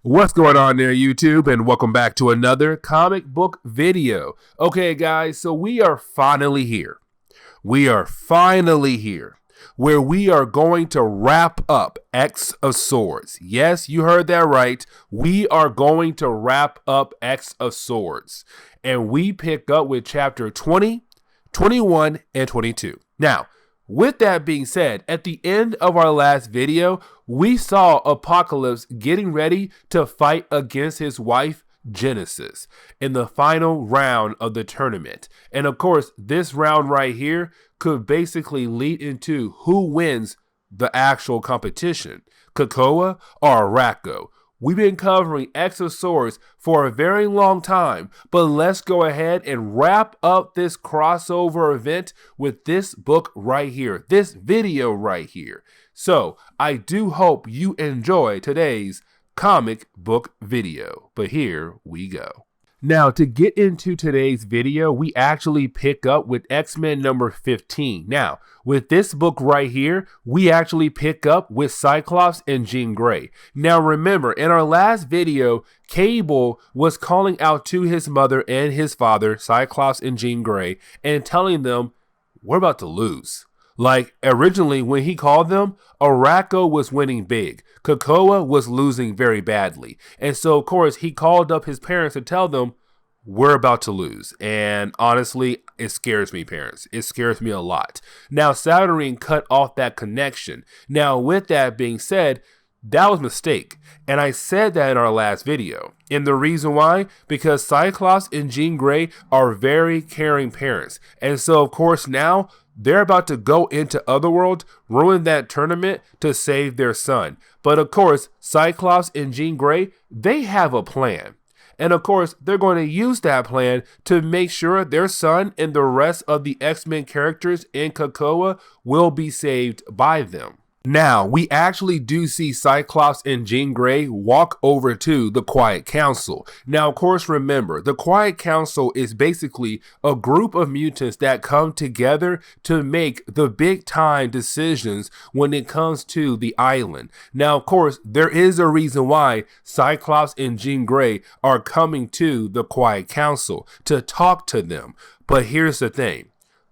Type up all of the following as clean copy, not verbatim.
What's going on there, YouTube, and welcome back to another comic book video. Okay, guys, so we are finally here. We are finally here where we are going to wrap up X of Swords. Yes, you heard that right. We are going to wrap up X of Swords. And we pick up with chapter 20, 21, and 22. Now, with that being said, at the end of our last video, we saw Apocalypse getting ready to fight against his wife, Genesis, in the final round of the tournament. And of course, this round right here could basically lead into who wins the actual competition, COPPA or Arrako. We've been covering X of Swords for a very long time, but let's go ahead and wrap up this crossover event with this book right here, this video right here. So I do hope you enjoy today's comic book video, but here we go. Now, to get into today's video, we actually pick up with X-Men number 15. Now, with this book right here, we actually pick up with Cyclops and Jean Grey. Now, remember, in our last video, Cable was calling out to his mother and his father, Cyclops and Jean Grey, and telling them, we're about to lose. Like, originally, when he called them, Arrako was winning big. COPPA was losing very badly. And so, of course, he called up his parents to tell them, we're about to lose. And honestly, it scares me, parents. It scares me a lot. Now, Saturn cut off that connection. Now, with that being said, that was a mistake. And I said that in our last video. And the reason why? Because Cyclops and Jean Grey are very caring parents. And so, of course, now they're about to go into Otherworld, ruin that tournament to save their son. But of course, Cyclops and Jean Grey, they have a plan. And of course, they're going to use that plan to make sure their son and the rest of the X-Men characters in COPPA will be saved by them. Now, we actually do see Cyclops and Jean Grey walk over to the Quiet Council. Now, of course, remember, the Quiet Council is basically a group of mutants that come together to make the big time decisions when it comes to the island. Now, of course, there is a reason why Cyclops and Jean Grey are coming to the Quiet Council to talk to them. But here's the thing.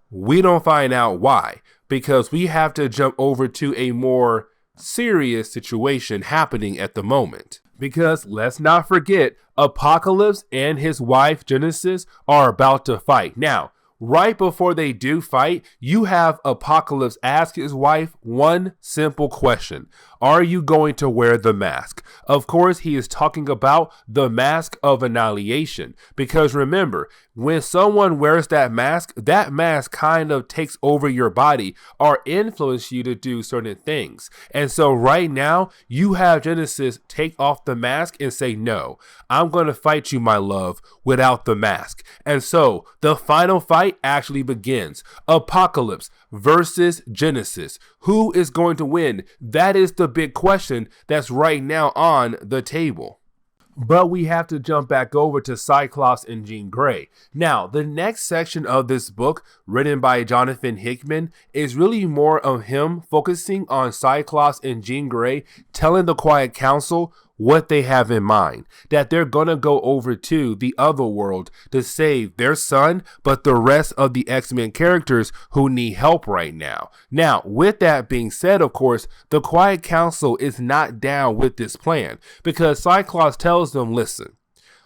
We don't find out why. Because we have to jump over to a more serious situation happening at the moment. Because let's not forget, Apocalypse and his wife Genesis are about to fight. Now, right before they do fight, you have Apocalypse ask his wife one simple question. Are you going to wear the mask? Of course, he is talking about the mask of annihilation. Because remember, when someone wears that mask kind of takes over your body or influence you to do certain things. And so right now, you have Genesis take off the mask and say, no, I'm going to fight you, my love, without the mask. And so the final fight actually begins. Apocalypse versus Genesis. Who is going to win? That is the big question that's right now on the table. But we have to jump back over to Cyclops and Jean Grey. Now, the next section of this book, written by Jonathan Hickman, is really more of him focusing on Cyclops and Jean Grey, telling the Quiet Council what they have in mind, that they're gonna go over to the Otherworld to save their son, but the rest of the X-Men characters who need help right now. Now, with that being said, of course, the Quiet Council is not down with this plan, because Cyclops tells them, listen,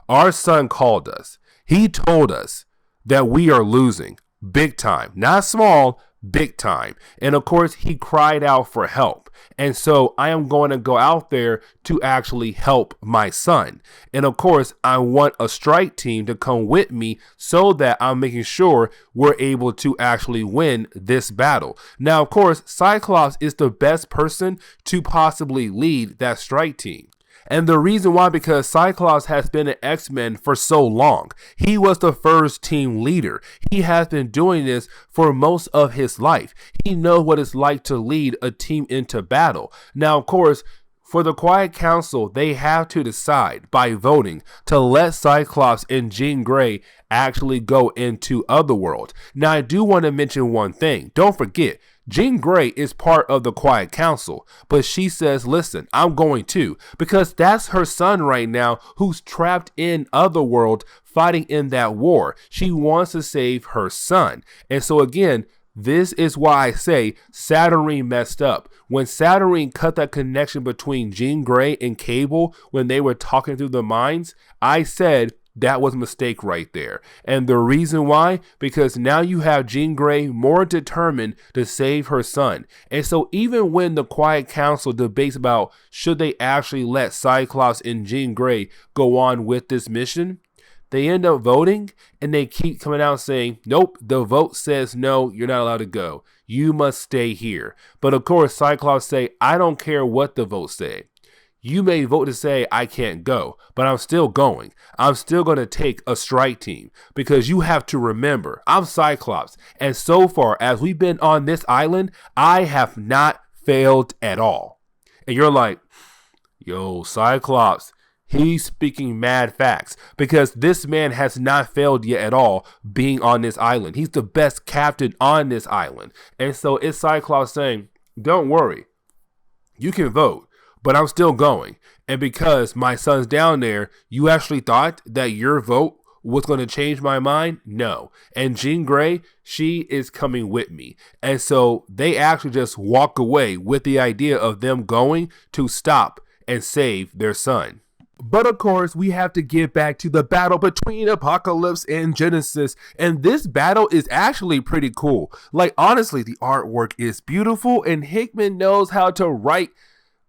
our son called us. He told us that we are losing big time, not small, big time. And of course, he cried out for help. And so I am going to go out there to actually help my son. And of course, I want a strike team to come with me so that I'm making sure we're able to actually win this battle. Now, of course, Cyclops is the best person to possibly lead that strike team. And the reason why, because Cyclops has been an X-Men for so long. He was the first team leader. He has been doing this for most of his life. He knows what it's like to lead a team into battle. Now, of course, for the Quiet Council, they have to decide by voting to let Cyclops and Jean Grey actually go into Otherworld. Now, I do want to mention one thing. Don't forget, Jean Grey is part of the Quiet Council, but she says, listen, I'm going too, because that's her son right now who's trapped in Otherworld fighting in that war. She wants to save her son. And so again, this is why I say Saturnine messed up. When Saturnine cut that connection between Jean Grey and Cable when they were talking through the minds, I said that was a mistake right there. And the reason why, because now you have Jean Grey more determined to save her son. And so even when the Quiet Council debates about should they actually let Cyclops and Jean Grey go on with this mission, they end up voting, and they keep coming out saying, nope, the vote says no, you're not allowed to go. You must stay here. But of course, Cyclops say, I don't care what the votes say. You may vote to say I can't go, but I'm still going. I'm still going to take a strike team, because you have to remember, I'm Cyclops. And so far as we've been on this island, I have not failed at all. And you're like, yo, Cyclops, he's speaking mad facts, because this man has not failed yet at all being on this island. He's the best captain on this island. And so it's Cyclops saying, don't worry, you can vote, but I'm still going. And because my son's down there, you actually thought that your vote was going to change my mind? No. And Jean Grey, she is coming with me. And so they actually just walk away with the idea of them going to stop and save their son. But of course, we have to get back to the battle between Apocalypse and Genesis. And this battle is actually pretty cool. Like, honestly, the artwork is beautiful, and Hickman knows how to write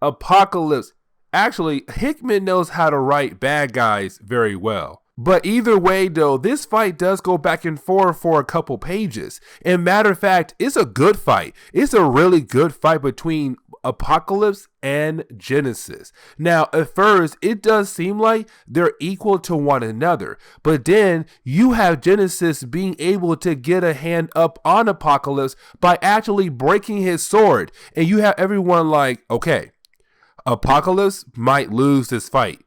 Apocalypse. Actually, Hickman knows how to write bad guys very well. But either way, though, this fight does go back and forth for a couple pages. And matter of fact, it's a good fight. It's a really good fight between Apocalypse and Genesis. Now, at first, it does seem like they're equal to one another. But then you have Genesis being able to get a hand up on Apocalypse by actually breaking his sword. And you have everyone like, okay, Apocalypse might lose this fight.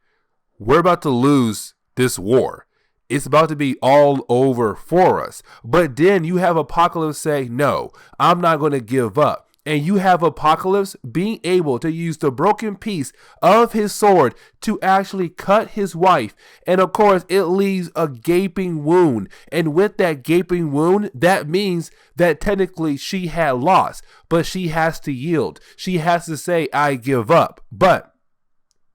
We're about to lose this war. It's about to be all over for us. But then you have Apocalypse say, no, I'm not going to give up. And you have Apocalypse being able to use the broken piece of his sword to actually cut his wife. And of course, it leaves a gaping wound. And with that gaping wound, that means that technically she had lost. But she has to yield. She has to say, I give up. But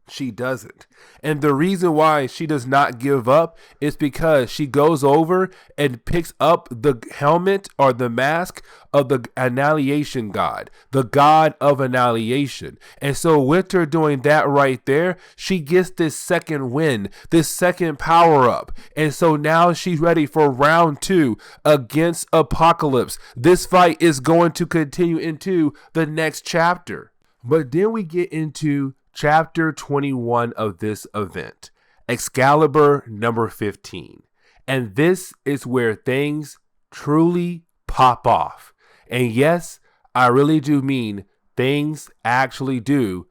she doesn't. And the reason why she does not give up is because she goes over and picks up the helmet or the mask of the annihilation god, the god of annihilation. And so with her doing that right there, she gets this second win, this second power up. And so now she's ready for round 2 against Apocalypse. This fight is going to continue into the next chapter. But then we get into Chapter 21 of this event, Excalibur number 15. And this is where things truly pop off. And yes, I really do mean things actually do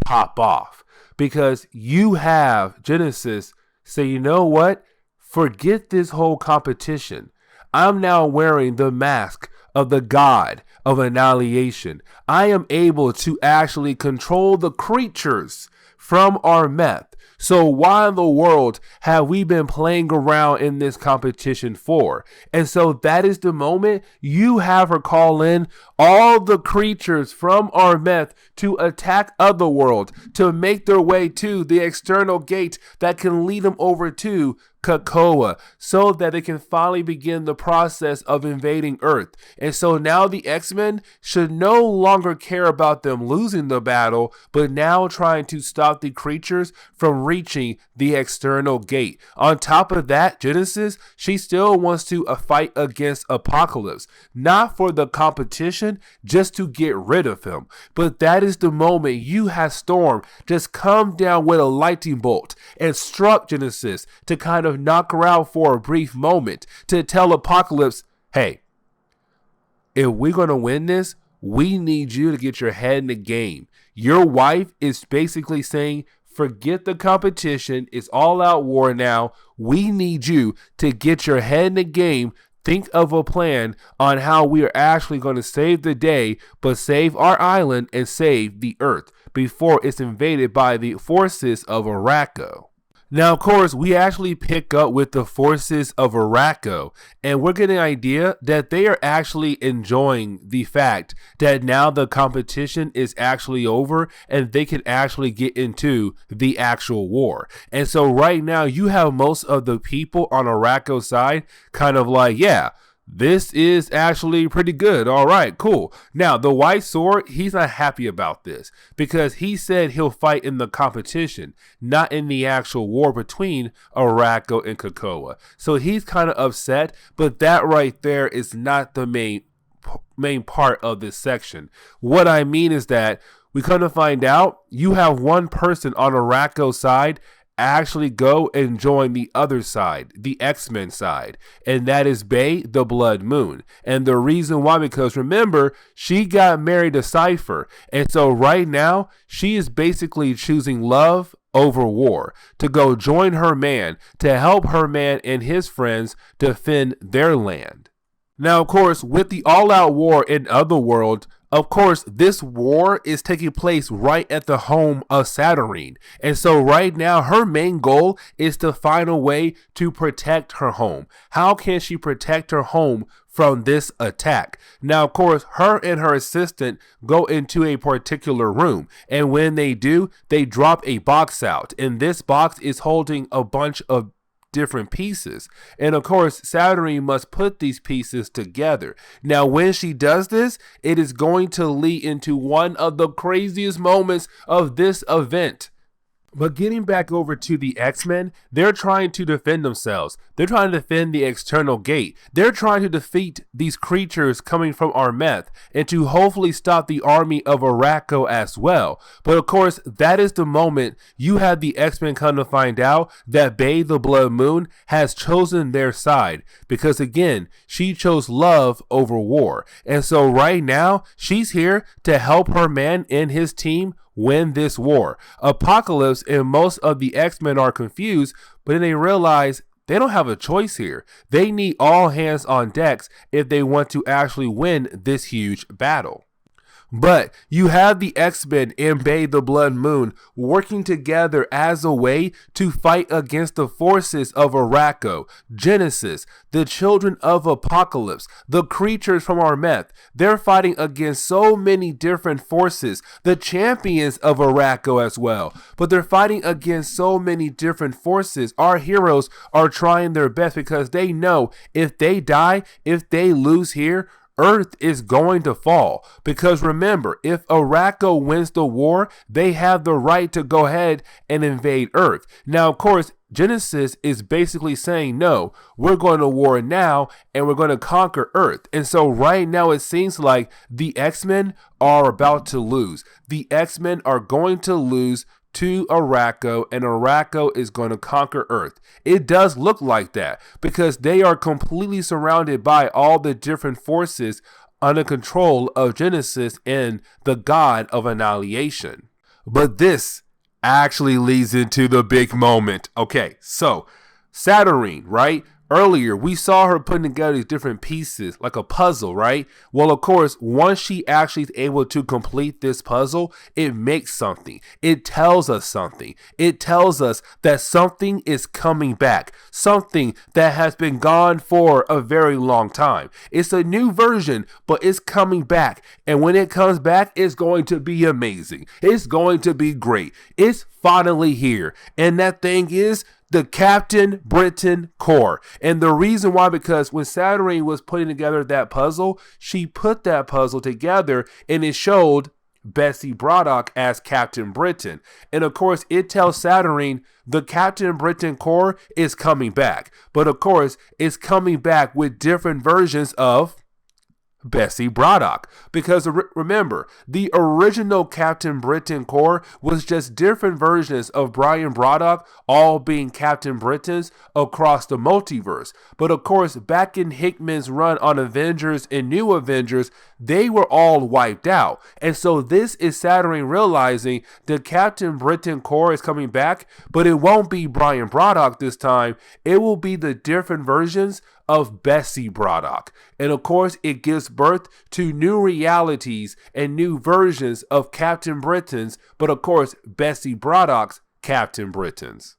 pop off. Because you have Genesis say, you know what? Forget this whole competition. I'm now wearing the mask of the god of annihilation. I am able to actually control the creatures from our meth. So why in the world have we been playing around in this competition for? And so that is the moment you have her call in all the creatures from our meth to attack Otherworld, to make their way to the external gate that can lead them over to COPPA, so that they can finally begin the process of invading Earth. And so now the X-Men should no longer care about them losing the battle, but now trying to stop the creatures from reaching the external gate. On top of that, Genesis, she still wants to fight against Apocalypse, not for the competition, just to get rid of him. But that is the moment you have Storm just come down with a lightning bolt and struck Genesis to kind of knock her out for a brief moment, to tell Apocalypse, hey, if we're going to win this, we need you to get your head in the game. Your wife is basically saying, forget the competition. It's all out war now. We need you to get your head in the game. think of a plan on how we are actually going to save the day, but save our island and save the Earth before it's invaded by the forces of Arrako. Now, of course, we actually pick up with the forces of Arrako, and we're getting an idea that they are actually enjoying the fact that now the competition is actually over and they can actually get into the actual war. And so right now you have most of the people on Arrako's side kind of like, yeah, this is actually pretty good. All right, cool. Now, the White Sword, he's not happy about this because he said he'll fight in the competition, not in the actual war between Arrako and COPPA. So he's kind of upset, but that right there is not the main part of this section. What I mean is that we come to find out you have one person on Arrako's side actually go and join the other side, the X-Men side, and that is Bay the Blood Moon. And the reason why, because remember, she got married to Cypher, and so right now she is basically choosing love over war, to go join her man, to help her man and his friends defend their land. Now, of course, with the all-out war in Otherworld, of course, this war is taking place right at the home of Saturnine. And so right now, her main goal is to find a way to protect her home. How can she protect her home from this attack? Now, of course, her and her assistant go into a particular room. And when they do, they drop a box out. And this box is holding a bunch of different pieces, and of course Saturnine must put these pieces together. Now when she does this, it is going to lead into one of the craziest moments of this event. But getting back over to the X-Men, they're trying to defend themselves. They're trying to defend the external gate. They're trying to defeat these creatures coming from Armeth and to hopefully stop the army of Arrako as well. But of course, that is the moment you have the X-Men come to find out that Bay the Blood Moon has chosen their side. Because again, she chose love over war. And so right now, she's here to help her man and his team win this war. Apocalypse and most of the X-Men are confused, but then they realize they don't have a choice here. They need all hands on decks if they want to actually win this huge battle. But you have the X-Men and Bay the Blood Moon working together as a way to fight against the forces of Arrako, Genesis, the children of Apocalypse, the creatures from Armeth. They're fighting against so many different forces, the champions of Arrako as well. But they're fighting against so many different forces. Our heroes are trying their best because they know if they die, if they lose here, Earth is going to fall. Because remember, if Arrako wins the war, they have the right to go ahead and invade Earth. Now, of course, Genesis is basically saying, no, we're going to war now and we're going to conquer Earth. And so right now it seems like the X-Men are about to lose. The X-Men are going to lose to Arrako, and Arrako is going to conquer Earth. It does look like that because they are completely surrounded by all the different forces under control of Genesis and the god of annihilation. But this actually leads into the big moment. Okay, so Saturnine, right? Earlier, we saw her putting together these different pieces like a puzzle, right? Well, of course, once she actually is able to complete this puzzle, it makes something. It tells us something. It tells us that something is coming back. Something that has been gone for a very long time. It's a new version, but it's coming back. And when it comes back, it's going to be amazing. It's going to be great. It's finally here. And that thing is the Captain Britain Corps. And the reason why, because when Saturnine was putting together that puzzle, she put that puzzle together and it showed Bessie Braddock as Captain Britain. And of course, it tells Saturnine the Captain Britain Corps is coming back. But of course, it's coming back with different versions of Bessie Braddock. Because remember, the original Captain Britain Corps was just different versions of Brian Braddock all being Captain Britons across the multiverse. But of course, back in Hickman's run on Avengers and New Avengers, they were all wiped out. And so this is Saturnine realizing the Captain Britain Corps is coming back, but it won't be Brian Braddock this time. It will be the different versions of Bessie Braddock. And of course, it gives birth to new realities and new versions of Captain Britain's, but of course, Bessie Braddock's Captain Britain's.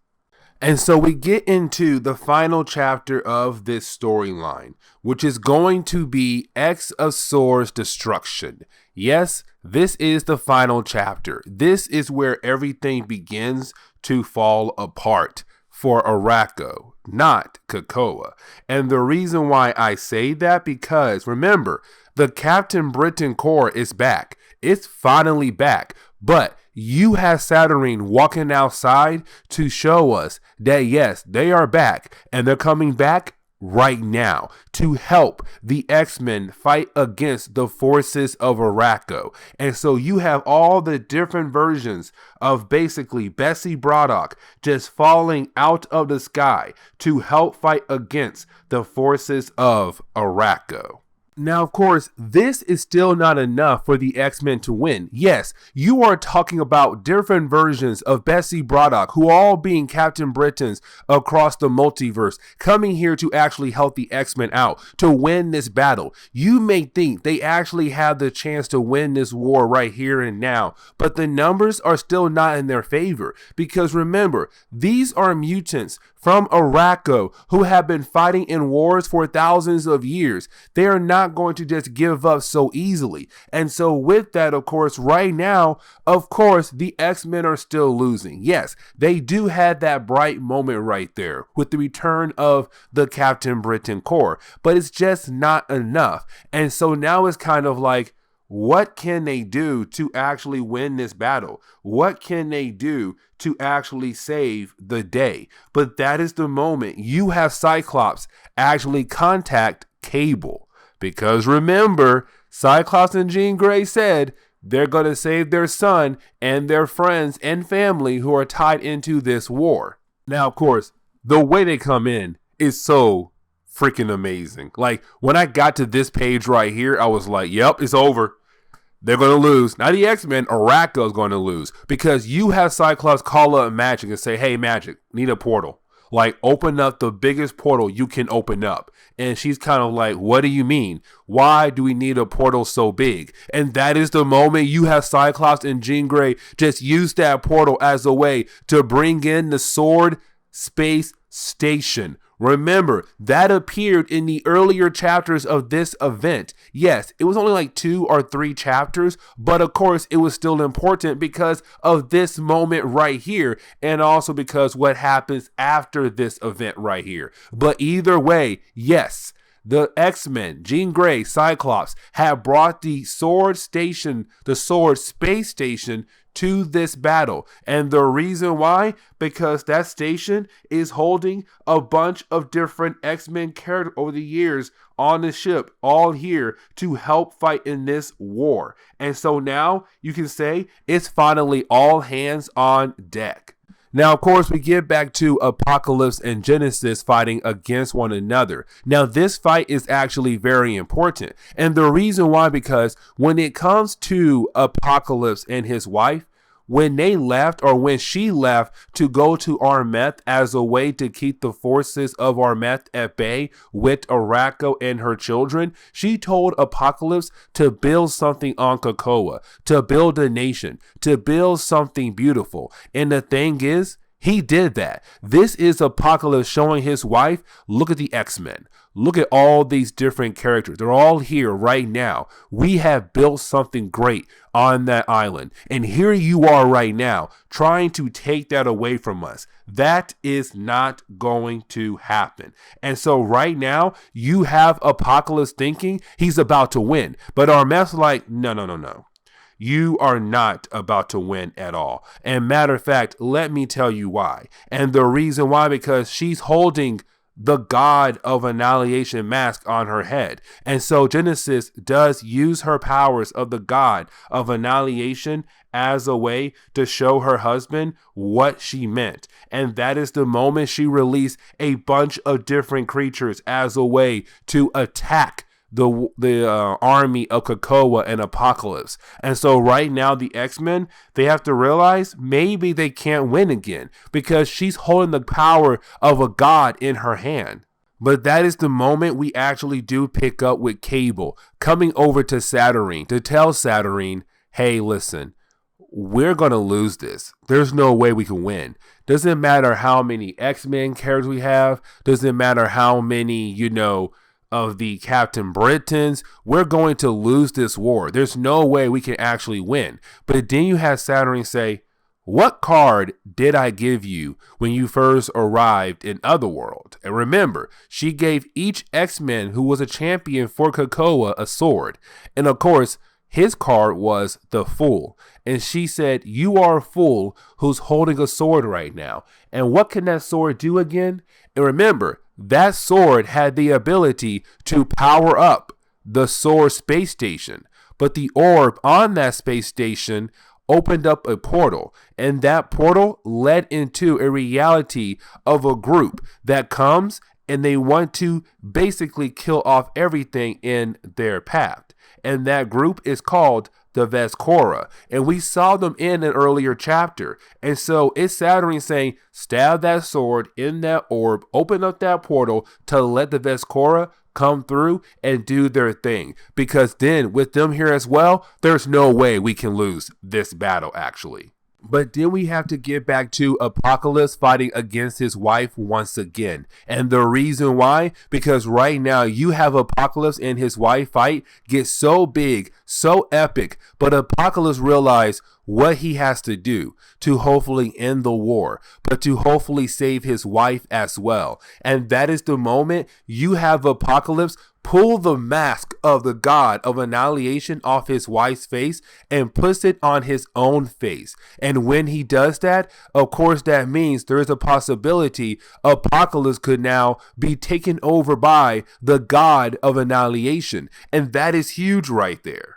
And so we get into the final chapter of this storyline, which is going to be X of Swords Destruction. Yes, this is the final chapter. This is where everything begins to fall apart for Arrako, not COPPA. And the reason why I say that, because remember, the Captain Britain Corps is back. It's finally back. But you have Saturnine walking outside to show us that yes, they are back, and they're coming back right now to help the X-Men fight against the forces of Arrako. And so you have all the different versions of basically Bessie Braddock just falling out of the sky to help fight against the forces of Arrako. Now, of course, this is still not enough for the X-Men to win. Yes, you are talking about different versions of Bessie Braddock, who are all being Captain Britons across the multiverse, coming here to actually help the X-Men out, to win this battle. You may think they actually have the chance to win this war right here and now, but the numbers are still not in their favor, because remember, these are mutants from Arrako who have been fighting in wars for thousands of years. They are not going to just give up so easily. And so with that, of course, right now, of course, the X-Men are still losing. Yes, they do have that bright moment right there with the return of the Captain Britain Corps, but it's just not enough. And so now it's kind of like, what can they do to actually win this battle? What can they do to actually save the day? But that is the moment you have Cyclops actually contact Cable. Because remember, Cyclops and Jean Grey said they're going to save their son and their friends and family who are tied into this war. Now, of course, the way they come in is so freaking amazing. Like, when I got to this page right here, I was like, yep, it's over. They're going to lose. Not the X-Men, Arrako is going to lose. Because you have Cyclops call up Magic and say, hey, Magic, need a portal. Like, open up the biggest portal you can open up. And she's kind of like, what do you mean? Why do we need a portal so big? And that is the moment you have Cyclops and Jean Grey just use that portal as a way to bring in the Sword Space Station. Remember, that appeared in the earlier chapters of this event. Yes, it was only like 2 or 3 chapters, but of course it was still important because of this moment right here, and also because what happens after this event right here. But either way, yes, the X-Men, Jean Grey, Cyclops, have brought the Sword Station, the Sword Space Station, to this battle. And the reason why, because that station is holding a bunch of different X-Men characters over the years on the ship, all here to help fight in this war. And so now you can say it's finally all hands on deck. Now, of course, we get back to Apocalypse and Genesis fighting against one another. Now, this fight is actually very important. And the reason why, because when it comes to Apocalypse and his wife, when they left, or when she left to go to Armeth as a way to keep the forces of Armeth at bay with Arrako and her children, she told Apocalypse to build something on COPPA, to build a nation, to build something beautiful. And the thing is, he did that. This is Apocalypse showing his wife, look at the X-Men. Look at all these different characters. They're all here right now. We have built something great on that island. And here you are right now trying to take that away from us. That is not going to happen. And so right now you have Apocalypse thinking he's about to win. But Armeth's like, no. You are not about to win at all. And matter of fact, let me tell you why. And the reason why, because she's holding the god of annihilation mask on her head. And so Genesis does use her powers of the god of annihilation as a way to show her husband what she meant. And that is the moment she released a bunch of different creatures as a way to attack the army of COPPA and Apocalypse. And so right now the X-Men, they have to realize maybe they can't win again because she's holding the power of a god in her hand. But that is the moment we actually do pick up with Cable coming over to Saturnine to tell Saturnine, hey, listen, we're going to lose this. There's no way we can win. Doesn't matter how many X-Men characters we have. Doesn't matter how many, of the Captain Britons. We're going to lose this war. There's no way we can actually win. But then you have Saturnine say, what card did I give you when you first arrived in Otherworld? And remember, she gave each X-Men who was a champion for Krakoa a sword. And of course, his card was the Fool. And she said, you are a fool who's holding a sword right now. And what can that sword do again? And remember, that sword had the ability to power up the Sword space station. But the orb on that space station opened up a portal, and that portal led into a reality of a group that comes and they want to basically kill off everything in their path. And that group is called the Vescora, and we saw them in an earlier chapter. And so it's Saturnine saying, stab that sword in that orb, open up that portal to let the Vescora come through and do their thing. Because then with them here as well, there's no way we can lose this battle actually. But then we have to get back to Apocalypse fighting against his wife once again. And the reason why, because right now you have Apocalypse and his wife fight get so big, so epic, but Apocalypse realized what he has to do to hopefully end the war, but to hopefully save his wife as well. And that is the moment you have Apocalypse pull the mask of the god of annihilation off his wife's face and puts it on his own face. And when he does that, of course, that means there is a possibility Apocalypse could now be taken over by the god of annihilation. And that is huge right there.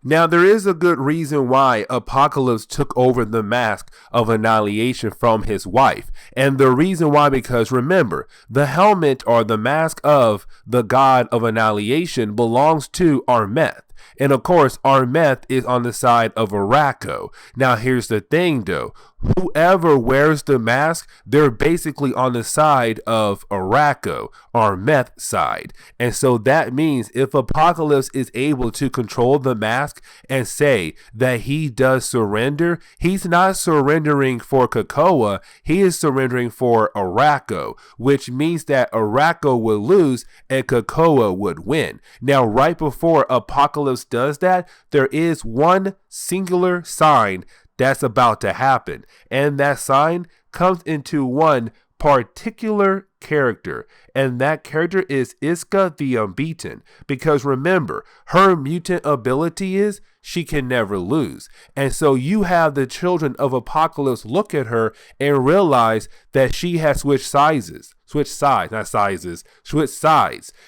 Now, there is a good reason why Apocalypse took over the mask of annihilation from his wife. And the reason why, because remember, the helmet or the mask of the god of annihilation belongs to Armeth. And of course, Armeth is on the side of Arrako. Now, here's the thing, though. Whoever wears the mask, they're basically on the side of Arrako, Armeth's side. And so that means if Apocalypse is able to control the mask and say that he does surrender, he's not surrendering for Krakoa, he is surrendering for Arrako, which means that Arrako will lose and Krakoa would win. Now, right before Apocalypse does that, there is one singular sign that's about to happen. And that sign comes into one particular character. And that character is Iska the Unbeaten. Because remember, her mutant ability is she can never lose. And so you have the children of Apocalypse look at her and realize that she has switched sides.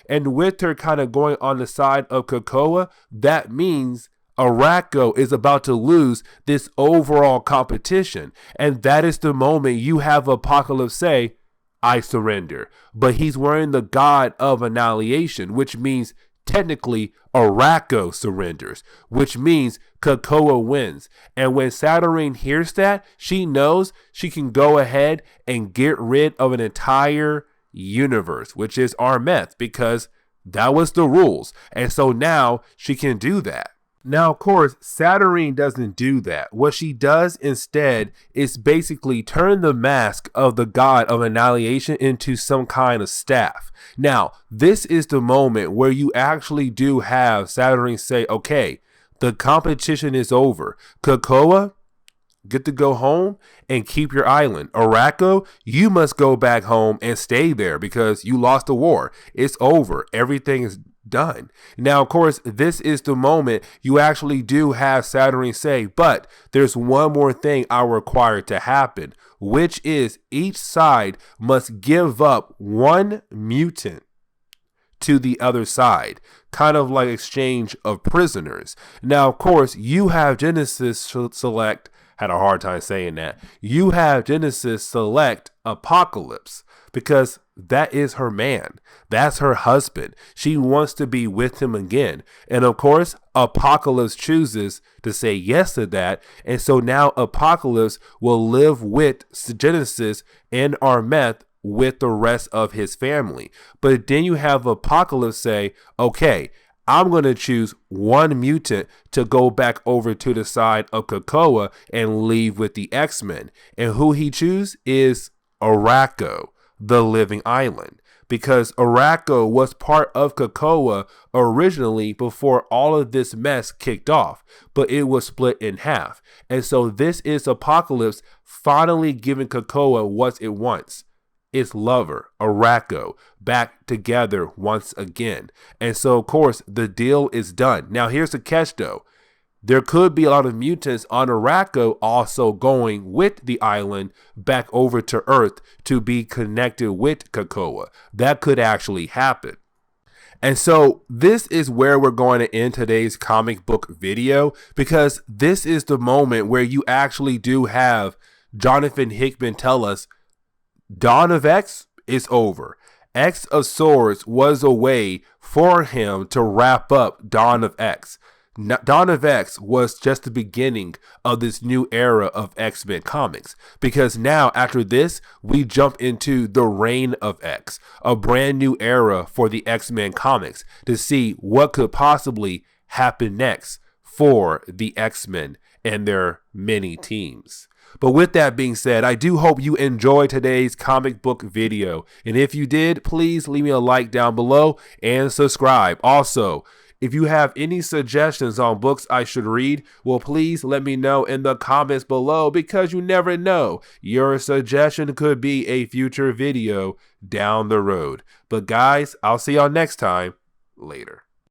And with her kind of going on the side of Krakoa, that means Arrako is about to lose this overall competition. And that is the moment you have Apocalypse say, I surrender. But he's wearing the god of annihilation, which means technically Arrako surrenders, which means Krakoa wins. And when Saturnine hears that, she knows she can go ahead and get rid of an entire universe, which is Armeth, because that was the rules. And so now she can do that. Now, of course, Saturnine doesn't do that. What she does instead is basically turn the mask of the god of annihilation into some kind of staff. Now, this is the moment where you actually do have Saturnine say, okay, the competition is over. Krakoa, get to go home and keep your island. Arrako, you must go back home and stay there because you lost the war. It's over. Everything is done. Now, of course, this is the moment you actually do have Saturnine say, but there's one more thing I require to happen, which is each side must give up one mutant to the other side, kind of like exchange of prisoners. Now, of course, you have Genesis select, had a hard time saying that, you have Genesis select Apocalypse because that is her man. That's her husband. She wants to be with him again. And of course, Apocalypse chooses to say yes to that. And so now Apocalypse will live with Genesis and Armeth with the rest of his family. But then you have Apocalypse say, okay, I'm going to choose one mutant to go back over to the side of Krakoa and leave with the X-Men. And who he chooses is Arrako, the living island. Because Arrako was part of Krakoa originally before all of this mess kicked off, but it was split in half. And so this is Apocalypse finally giving Krakoa what it wants. Its lover, Arrako, back together once again. And so, of course, the deal is done. Now, here's the catch, though. There could be a lot of mutants on Arrako also going with the island back over to Earth to be connected with Krakoa. That could actually happen. And so this is where we're going to end today's comic book video, because this is the moment where you actually do have Jonathan Hickman tell us Dawn of X is over. X of Swords was a way for him to wrap up Dawn of X. Dawn of X was just the beginning of this new era of X-Men comics, because now after this, we jump into the Reign of X, a brand new era for the X-Men comics to see what could possibly happen next for the X-Men and their many teams. But with that being said, I do hope you enjoyed today's comic book video. And if you did, please leave me a like down below and subscribe. Also, if you have any suggestions on books I should read, well, please let me know in the comments below, because you never know. Your suggestion could be a future video down the road. But guys, I'll see y'all next time. Later.